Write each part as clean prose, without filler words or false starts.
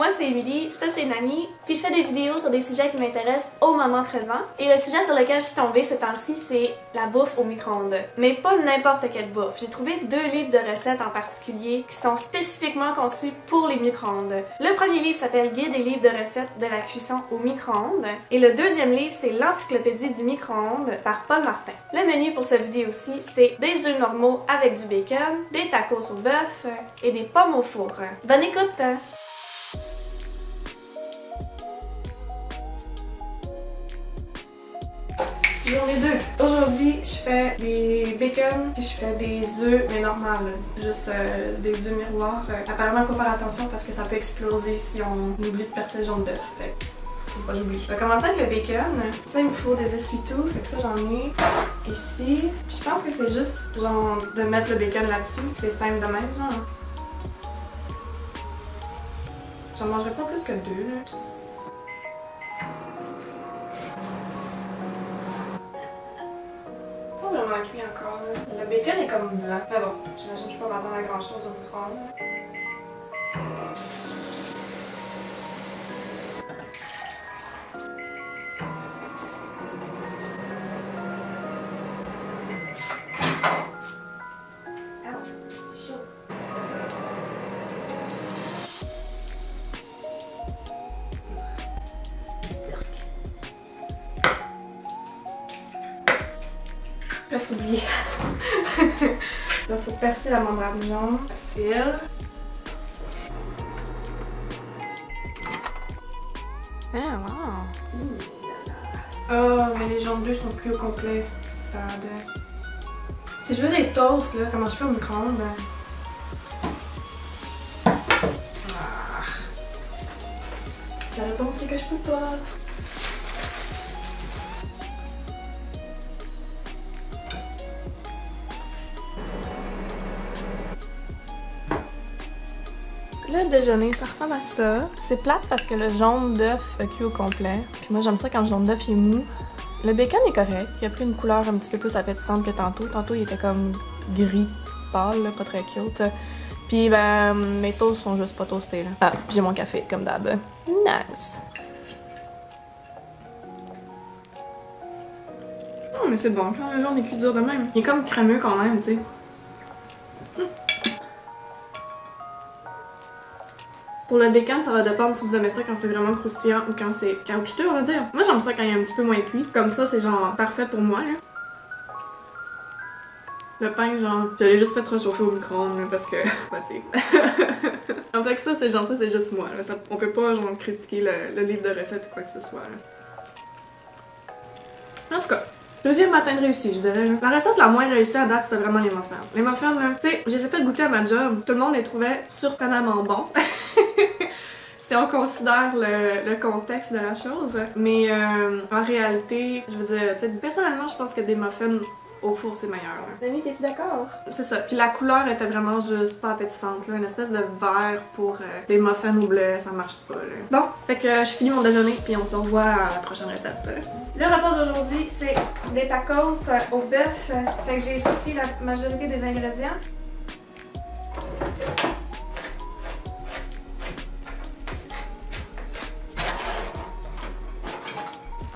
Moi c'est Émilie, ça c'est Nani, puis je fais des vidéos sur des sujets qui m'intéressent au moment présent. Et le sujet sur lequel je suis tombée ces temps-ci, c'est la bouffe au micro-ondes. Mais pas n'importe quelle bouffe. J'ai trouvé 2 livres de recettes en particulier qui sont spécifiquement conçus pour les micro-ondes. Le premier livre s'appelle Guide des livres de recettes de la cuisson au micro-ondes. Et le deuxième livre, c'est l'encyclopédie du micro-ondes par Paul Martin. Le menu pour cette vidéo-ci, c'est des œufs normaux avec du bacon, des tacos au bœuf et des pommes au four. Bonne écoute! Journée 2. Aujourd'hui, je fais des bacon puis je fais des œufs, mais normal, juste des œufs miroirs. Apparemment, il faut faire attention parce que ça peut exploser si on oublie de percer le jaune d'œuf. Fait faut pas que j'oublie. Je vais commencer avec le bacon. Ça, il me faut des essuie-tout, fait que ça, j'en ai ici. Puis je pense que c'est juste, genre, de mettre le bacon là-dessus. C'est simple de même, genre. J'en mangerai pas plus que 2, là. Vraiment cuit encore. Là. Le bacon est comme blanc. Mais bon, j'imagine que je peux pas m'attendre à grand chose au micro-ondes. C'est chaud. Presque oublié. Là, faut percer la membrane jaune. Facile. Ah, wow! Oh, mais les jaunes d'œufs sont plus au complet. Sad. Si je veux des toasts, là, comment je fais au micro-ondes? Ah. La réponse, c'est que je peux pas. Le déjeuner, ça ressemble à ça. C'est plate parce que le jaune d'œuf a cuit au complet. Puis moi, j'aime ça quand le jaune d'œuf est mou. Le bacon est correct. Il a pris une couleur un petit peu plus appétissante que tantôt. Tantôt, il était comme gris pâle, là, pas très cute. Puis, ben, mes toasts sont juste pas toastés, là. Ah, j'ai mon café, comme d'hab. Nice! Oh, mais c'est bon, quand le jaune est cuit dur de même. Il est comme crémeux quand même, tu sais. Pour le bacon, ça va dépendre si vous aimez ça quand c'est vraiment croustillant ou quand c'est caoutchouteux, on va dire. Moi, j'aime ça quand il est un petit peu moins cuit. Comme ça, c'est genre parfait pour moi, là. Le pain, genre, je l'ai juste fait réchauffer au micro-ondes parce que... bah, tu sais. En fait que ça, c'est genre, ça, c'est juste moi, là. Ça, on peut pas, genre, critiquer le livre de recettes ou quoi que ce soit, là. En tout cas, deuxième matin de réussi, je dirais, là. La recette la moins réussie à date, c'était vraiment les muffins. Les muffins, là, tu sais, j'ai fait goûter à ma job. Tout le monde les trouvait surprenamment bons. Si on considère le contexte de la chose. Mais en réalité, je veux dire, personnellement, je pense que des muffins au four, c'est meilleur. Nani, t'es-tu d'accord? C'est ça. Puis la couleur était vraiment juste pas appétissante. Là. Une espèce de vert pour des muffins au bleu, ça marche pas. Là. Bon, fait que je finis mon déjeuner, puis on se revoit à la prochaine recette. Le repas d'aujourd'hui, c'est des tacos au bœuf. Fait que j'ai sorti la majorité des ingrédients.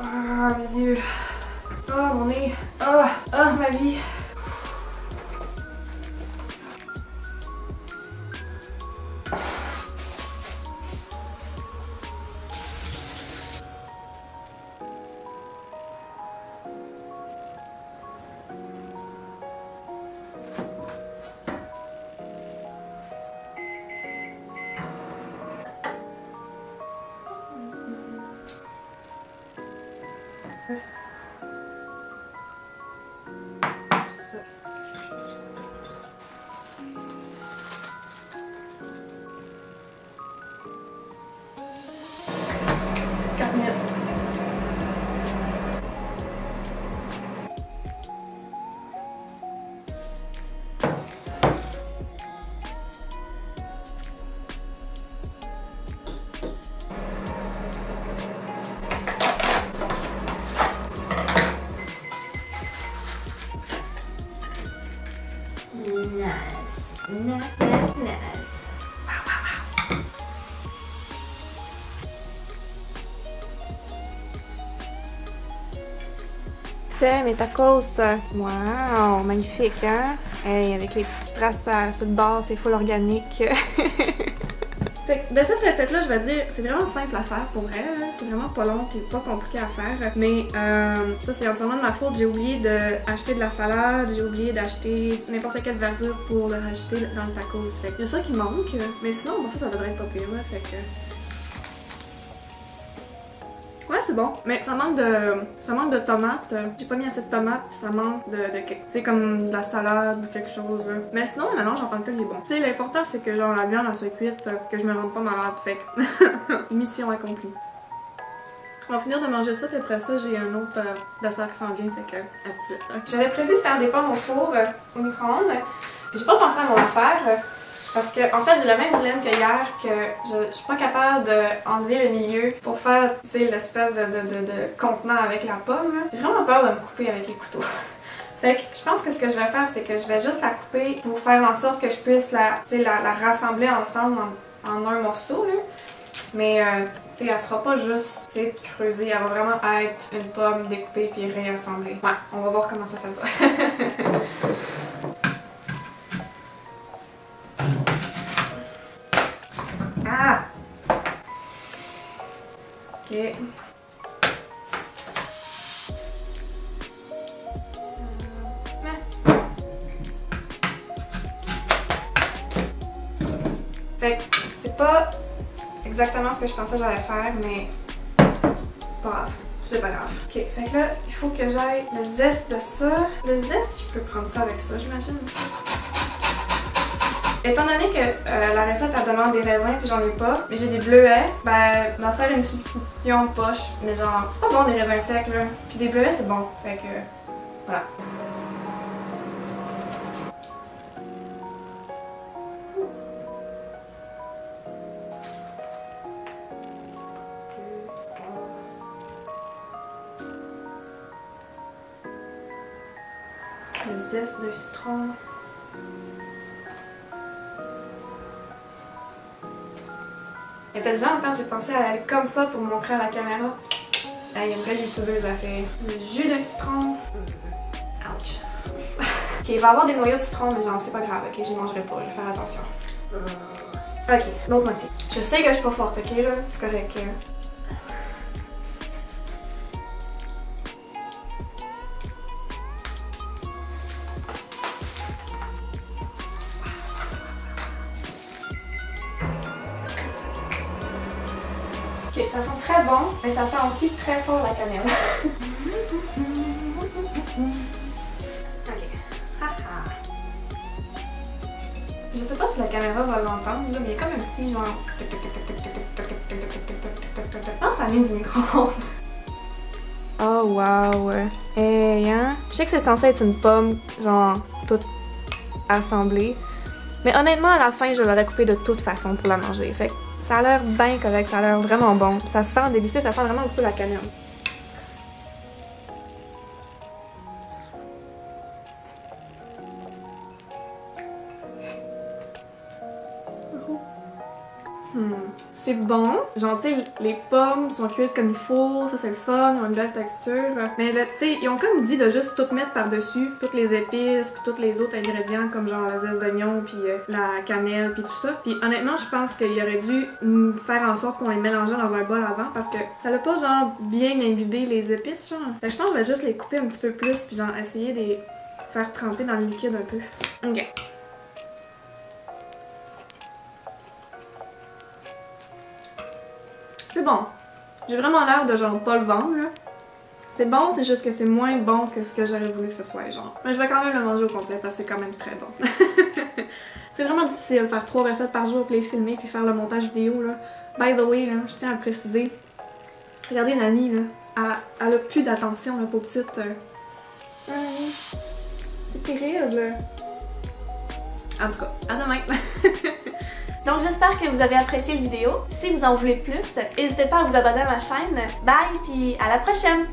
Ah, mes yeux. Oh, mon nez. Oh, oh, ma vie. Tiens, mes tacos. Wow, magnifique, hein? Hey, avec les petites traces sur le bord, c'est full organique. Fait que de cette recette-là, je vais dire, c'est vraiment simple à faire pour vrai. C'est vraiment pas long et pas compliqué à faire. Mais ça, c'est entièrement de ma faute. J'ai oublié d'acheter de la salade, j'ai oublié d'acheter n'importe quelle verdure pour le rajouter dans le tacos. Fait que y a ça qui manque. Mais sinon, bon, ça devrait être pas pire. Là, fait que... Ouais, c'est bon, mais ça manque de tomates. J'ai pas mis assez de tomates, puis ça manque de tu sais, comme de la salade ou quelque chose. Mais sinon, le mélange en tant que tel, il est bon. Tu sais, l'important, c'est que genre la viande, elle soit cuite, que je me rende pas malade, fait que mission accomplie. On va finir de manger ça, puis après ça, j'ai un autre dessert qui s'en vient, fait que à tout de suite. J'avais prévu de faire des pommes au four, au micro-ondes. J'ai pas pensé à mon affaire. Parce que, en fait, j'ai le même dilemme que hier, que je suis pas capable d'enlever le milieu pour faire, tu sais, l'espèce de contenant avec la pomme. J'ai vraiment peur de me couper avec les couteaux. Fait que je pense que ce que je vais faire, c'est que je vais juste la couper pour faire en sorte que je puisse la rassembler ensemble en un morceau, là. Mais, tu sais, elle sera pas juste, tu sais, creusée, elle va vraiment être une pomme découpée puis réassemblée. Ouais, on va voir comment ça va. Ah! Ok. Fait que c'est pas exactement ce que je pensais que j'allais faire, mais pas grave. C'est pas grave. Ok, fait que là, il faut que j'aille le zeste de ça. Le zeste, je peux prendre ça avec ça, j'imagine. Étant donné que la recette elle demande des raisins puis j'en ai pas, mais j'ai des bleuets, ben on va faire une substitution poche, mais genre pas bon des raisins secs là. Puis des bleuets c'est bon, fait que voilà. Le zeste de citron. Intelligent, attends, j'ai pensé à aller comme ça pour montrer à la caméra. Il y a une vraie youtubeuse à faire. Le jus de citron. Ouch. Ok, il va y avoir des noyaux de citron, mais genre c'est pas grave, ok, j'y mangerai pas, je vais faire attention. Ok, l'autre moitié. Je sais que je suis pas forte, ok là, c'est correct. Ok, ça sent très bon, mais ça sent aussi très fort la cannelle. Ok. Je sais pas si la caméra va l'entendre, mais il y a comme un petit genre... Je pense que ça vient du micro-ondes. Oh wow! Hey, hein? Je sais que c'est censé être une pomme, genre, toute assemblée. Mais honnêtement, à la fin, je l'aurais coupée de toute façon pour la manger. Fait que ça a l'air bien correct, ça a l'air vraiment bon. Ça sent délicieux, ça sent vraiment beaucoup la cannelle. C'est bon. Genre, tu sais, les pommes sont cuites comme il faut, ça c'est le fun, ils ont une belle texture. Mais là, tu sais, ils ont comme dit de juste tout mettre par-dessus, toutes les épices, puis tous les autres ingrédients, comme genre la zeste d'oignon, puis la cannelle, puis tout ça. Puis honnêtement, je pense qu'il aurait dû faire en sorte qu'on les mélangeait dans un bol avant, parce que ça l'a pas genre bien imbibé les épices, genre. Fait que je pense que je vais juste les couper un petit peu plus, puis genre essayer de les faire tremper dans le liquide un peu. Ok. C'est bon. J'ai vraiment l'air de genre pas le vendre, là. C'est bon, c'est juste que c'est moins bon que ce que j'aurais voulu que ce soit, genre. Mais je vais quand même le manger au complet parce que c'est quand même très bon. C'est vraiment difficile de faire 3 recettes par jour, puis les filmer, puis faire le montage vidéo, là. By the way, là, je tiens à le préciser. Regardez Nani, là. Elle a plus d'attention, là, pour petite. C'est terrible. En tout cas, à demain. Donc j'espère que vous avez apprécié la vidéo. Si vous en voulez plus, n'hésitez pas à vous abonner à ma chaîne. Bye, puis à la prochaine!